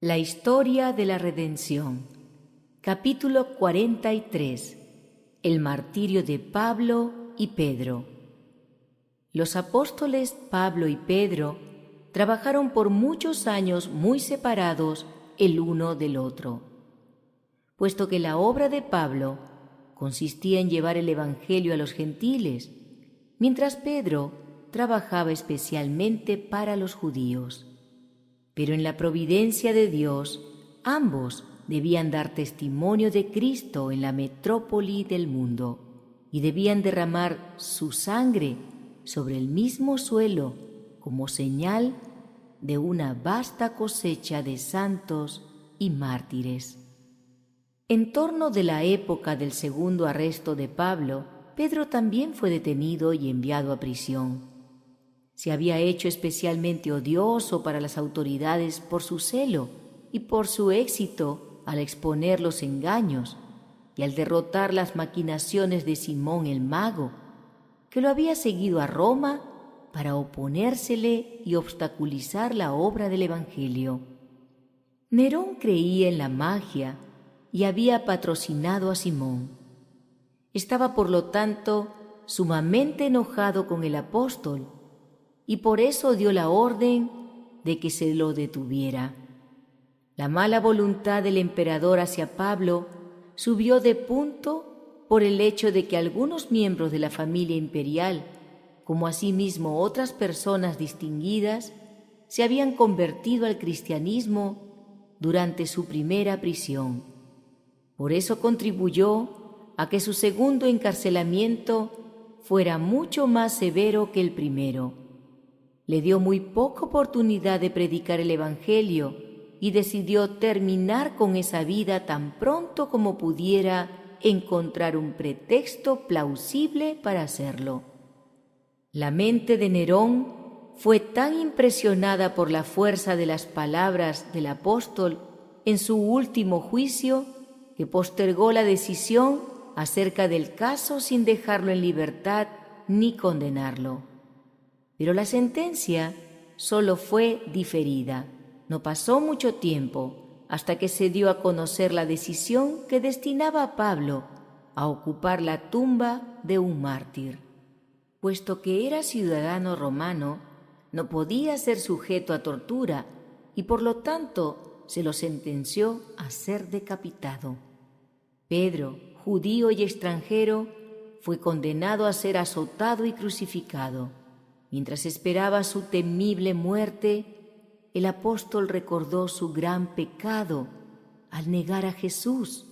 La historia de la redención. Capítulo 43. El martirio de Pablo y Pedro. Los apóstoles Pablo y Pedro trabajaron por muchos años muy separados el uno del otro, puesto que la obra de Pablo consistía en llevar el Evangelio a los gentiles, mientras Pedro trabajaba especialmente para los judíos. Pero en la providencia de Dios, ambos debían dar testimonio de Cristo en la metrópoli del mundo y debían derramar su sangre sobre el mismo suelo como señal de una vasta cosecha de santos y mártires. En torno de la época del segundo arresto de Pablo, Pedro también fue detenido y enviado a prisión. Se había hecho especialmente odioso para las autoridades por su celo y por su éxito al exponer los engaños y al derrotar las maquinaciones de Simón el mago, que lo había seguido a Roma para oponérsele y obstaculizar la obra del Evangelio. Nerón creía en la magia y había patrocinado a Simón. Estaba, por lo tanto, sumamente enojado con el apóstol y por eso dio la orden de que se lo detuviera. La mala voluntad del emperador hacia Pablo subió de punto por el hecho de que algunos miembros de la familia imperial, como asimismo otras personas distinguidas, se habían convertido al cristianismo durante su primera prisión. Por eso contribuyó a que su segundo encarcelamiento fuera mucho más severo que el primero. Le dio muy poca oportunidad de predicar el Evangelio y decidió terminar con esa vida tan pronto como pudiera encontrar un pretexto plausible para hacerlo. La mente de Nerón fue tan impresionada por la fuerza de las palabras del apóstol en su último juicio que postergó la decisión acerca del caso sin dejarlo en libertad ni condenarlo. Pero la sentencia solo fue diferida. No pasó mucho tiempo hasta que se dio a conocer la decisión que destinaba a Pablo a ocupar la tumba de un mártir. Puesto que era ciudadano romano, no podía ser sujeto a tortura y por lo tanto se lo sentenció a ser decapitado. Pedro, judío y extranjero, fue condenado a ser azotado y crucificado. Mientras esperaba su temible muerte, el apóstol recordó su gran pecado al negar a Jesús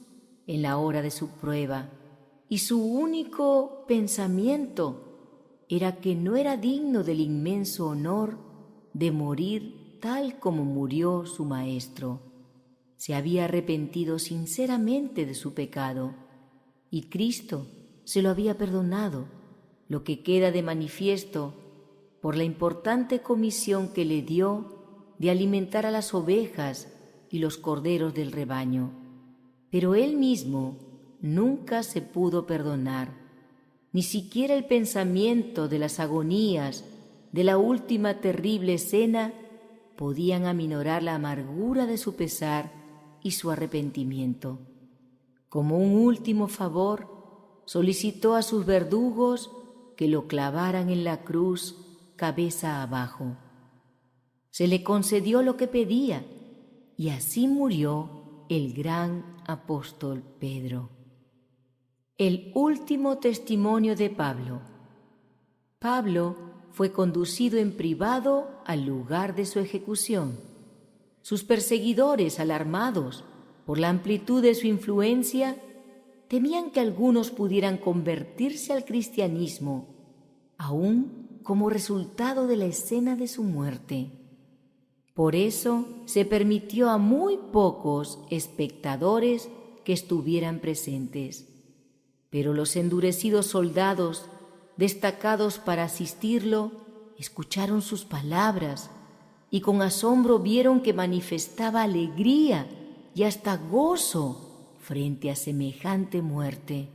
en la hora de su prueba, y su único pensamiento era que no era digno del inmenso honor de morir tal como murió su maestro. Se había arrepentido sinceramente de su pecado, y Cristo se lo había perdonado, lo que queda de manifiesto por la importante comisión que le dio de alimentar a las ovejas y los corderos del rebaño. Pero él mismo nunca se pudo perdonar, ni siquiera el pensamiento de las agonías de la última terrible escena podían aminorar la amargura de su pesar y su arrepentimiento. Como un último favor, solicitó a sus verdugos que lo clavaran en la cruz cabeza abajo. Se le concedió lo que pedía y así murió el gran apóstol Pedro. El último testimonio de Pablo. Pablo fue conducido en privado al lugar de su ejecución. Sus perseguidores, alarmados por la amplitud de su influencia, temían que algunos pudieran convertirse al cristianismo, aún como resultado de la escena de su muerte. Por eso se permitió a muy pocos espectadores que estuvieran presentes. Pero los endurecidos soldados, destacados para asistirlo, escucharon sus palabras y con asombro vieron que manifestaba alegría y hasta gozo frente a semejante muerte.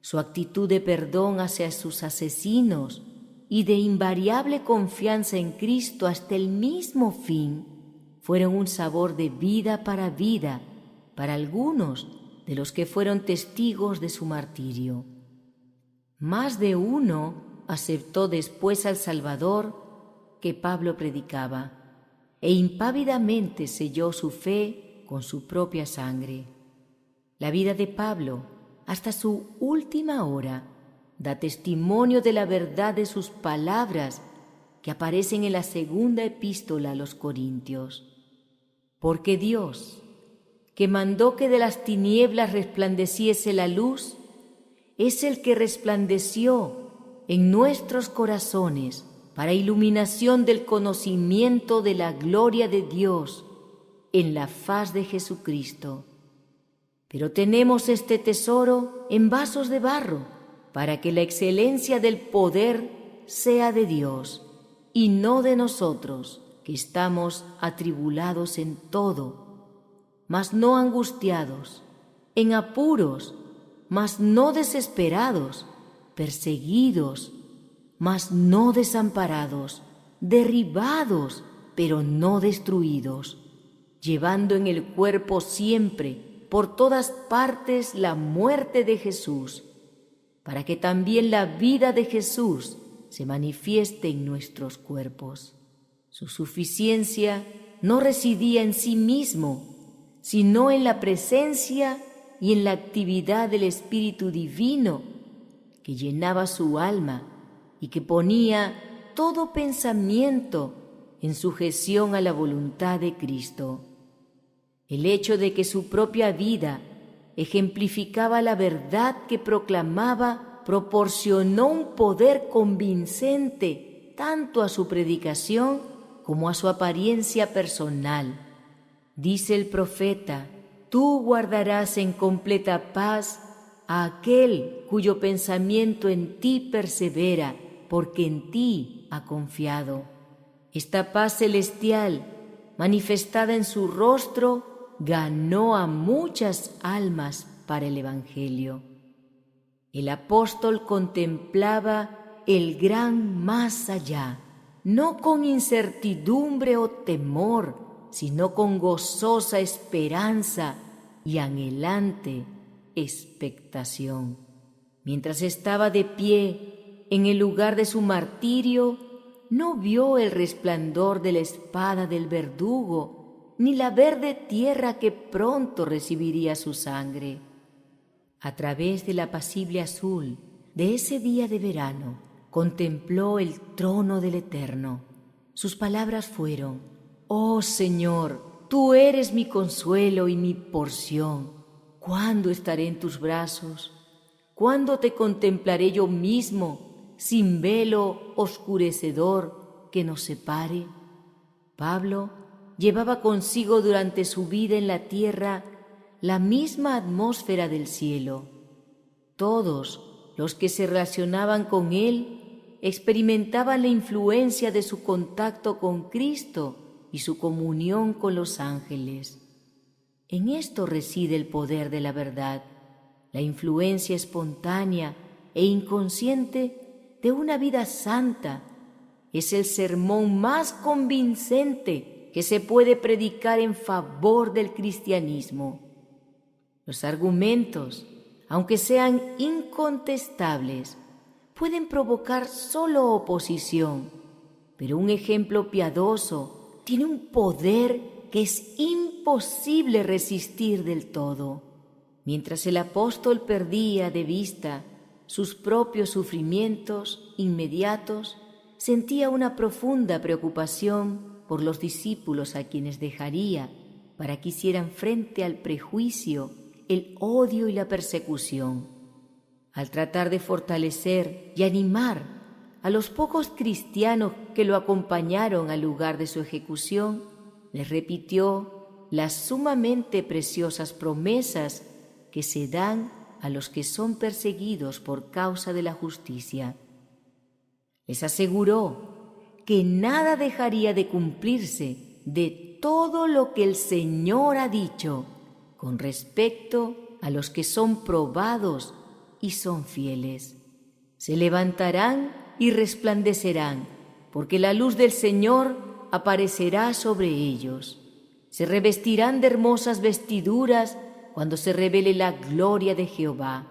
Su actitud de perdón hacia sus asesinos y de invariable confianza en Cristo hasta el mismo fin fueron un sabor de vida para algunos de los que fueron testigos de su martirio. Más de uno aceptó después al Salvador que Pablo predicaba, e impávidamente selló su fe con su propia sangre. La vida de Pablo, hasta su última hora, da testimonio de la verdad de sus palabras que aparecen en la segunda epístola a los Corintios. Porque Dios, que mandó que de las tinieblas resplandeciese la luz, es el que resplandeció en nuestros corazones para iluminación del conocimiento de la gloria de Dios en la faz de Jesucristo. Pero tenemos este tesoro en vasos de barro, para que la excelencia del poder sea de Dios y no de nosotros, que estamos atribulados en todo, mas no angustiados, en apuros, mas no desesperados, perseguidos, mas no desamparados, derribados, pero no destruidos, llevando en el cuerpo siempre, por todas partes, la muerte de Jesús, para que también la vida de Jesús se manifieste en nuestros cuerpos. Su suficiencia no residía en sí mismo, sino en la presencia y en la actividad del Espíritu Divino que llenaba su alma y que ponía todo pensamiento en sujeción a la voluntad de Cristo. El hecho de que su propia vida ejemplificaba la verdad que proclamaba proporcionó un poder convincente tanto a su predicación como a su apariencia personal. Dice el profeta: tú guardarás en completa paz a aquel cuyo pensamiento en ti persevera, porque en ti ha confiado. Esta paz celestial, manifestada en su rostro, ganó a muchas almas para el Evangelio. El apóstol contemplaba el gran más allá, no con incertidumbre o temor, sino con gozosa esperanza y anhelante expectación. Mientras estaba de pie en el lugar de su martirio, no vio el resplandor de la espada del verdugo, ni la verde tierra que pronto recibiría su sangre. A través del apacible azul de ese día de verano, contempló el trono del Eterno. Sus palabras fueron: «Oh Señor, tú eres mi consuelo y mi porción. ¿Cuándo estaré en tus brazos? ¿Cuándo te contemplaré yo mismo, sin velo oscurecedor que nos separe?» Pablo llevaba consigo durante su vida en la tierra la misma atmósfera del cielo. Todos los que se relacionaban con él experimentaban la influencia de su contacto con Cristo y su comunión con los ángeles. En esto reside el poder de la verdad, la influencia espontánea e inconsciente de una vida santa. Es el sermón más convincente que se puede predicar en favor del cristianismo. Los argumentos, aunque sean incontestables, pueden provocar solo oposición, pero un ejemplo piadoso tiene un poder que es imposible resistir del todo. Mientras el apóstol perdía de vista sus propios sufrimientos inmediatos, sentía una profunda preocupación por los discípulos a quienes dejaría para que hicieran frente al prejuicio, el odio y la persecución. Al tratar de fortalecer y animar a los pocos cristianos que lo acompañaron al lugar de su ejecución, les repitió las sumamente preciosas promesas que se dan a los que son perseguidos por causa de la justicia. Les aseguró que nada dejaría de cumplirse de todo lo que el Señor ha dicho con respecto a los que son probados y son fieles. Se levantarán y resplandecerán, porque la luz del Señor aparecerá sobre ellos. se revestirán de hermosas vestiduras cuando se revele la gloria de Jehová.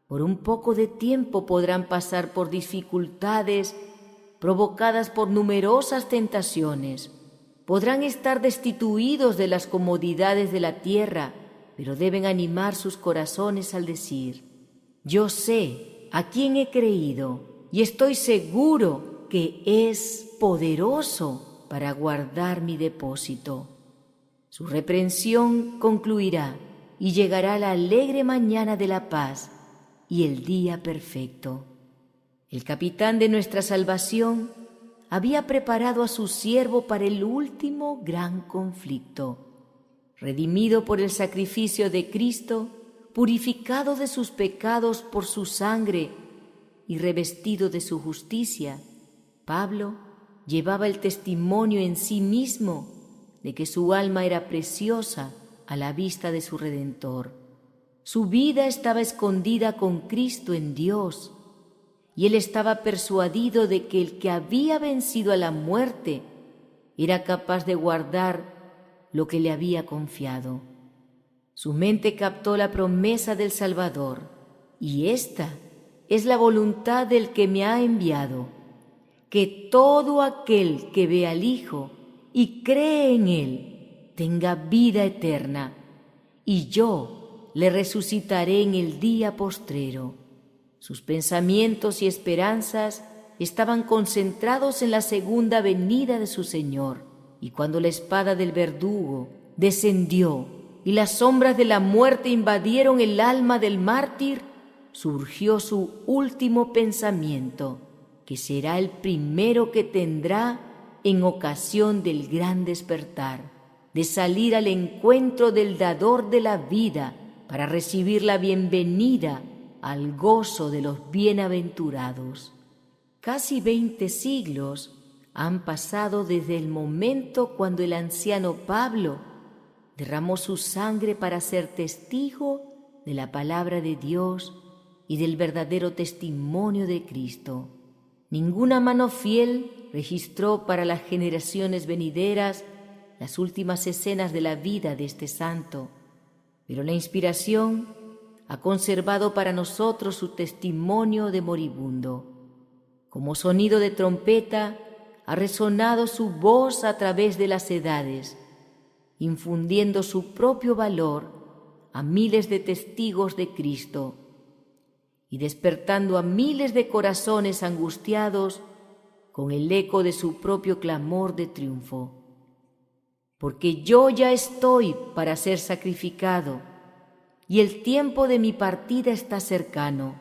Por un poco de tiempo podrán pasar por dificultades provocadas por numerosas tentaciones. Podrán estar destituidos de las comodidades de la tierra, pero deben animar sus corazones al decir: yo sé a quién he creído y estoy seguro que es poderoso para guardar mi depósito. Su reprensión concluirá y llegará la alegre mañana de la paz y el día perfecto. El capitán de nuestra salvación había preparado a su siervo para el último gran conflicto. Redimido por el sacrificio de Cristo, purificado de sus pecados por su sangre y revestido de su justicia, Pablo llevaba el testimonio en sí mismo de que su alma era preciosa a la vista de su Redentor. Su vida estaba escondida con Cristo en Dios, y él estaba persuadido de que el que había vencido a la muerte era capaz de guardar lo que le había confiado. Su mente captó la promesa del Salvador, y esta es la voluntad del que me ha enviado, que todo aquel que ve al Hijo y cree en Él tenga vida eterna, y yo le resucitaré en el día postrero. Sus pensamientos y esperanzas estaban concentrados en la segunda venida de su Señor, y cuando la espada del verdugo descendió y las sombras de la muerte invadieron el alma del mártir, surgió su último pensamiento, que será el primero que tendrá en ocasión del gran despertar, de salir al encuentro del dador de la vida para recibir la bienvenida al gozo de los bienaventurados. Casi 20 siglos han pasado desde el momento cuando el anciano Pablo derramó su sangre para ser testigo de la palabra de Dios y del verdadero testimonio de Cristo. Ninguna mano fiel registró para las generaciones venideras las últimas escenas de la vida de este santo, pero la inspiración ha conservado para nosotros su testimonio de moribundo. Como sonido de trompeta ha resonado su voz a través de las edades, infundiendo su propio valor a miles de testigos de Cristo y despertando a miles de corazones angustiados con el eco de su propio clamor de triunfo. Porque yo ya estoy para ser sacrificado, y el tiempo de mi partida está cercano.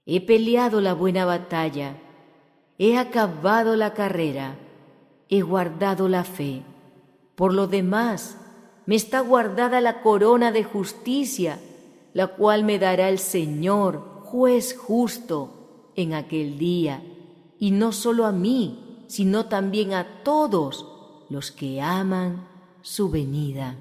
He peleado la buena batalla, he acabado la carrera, he guardado la fe. Por lo demás, me está guardada la corona de justicia, la cual me dará el Señor, juez justo, en aquel día, y no solo a mí, sino también a todos los que aman su venida.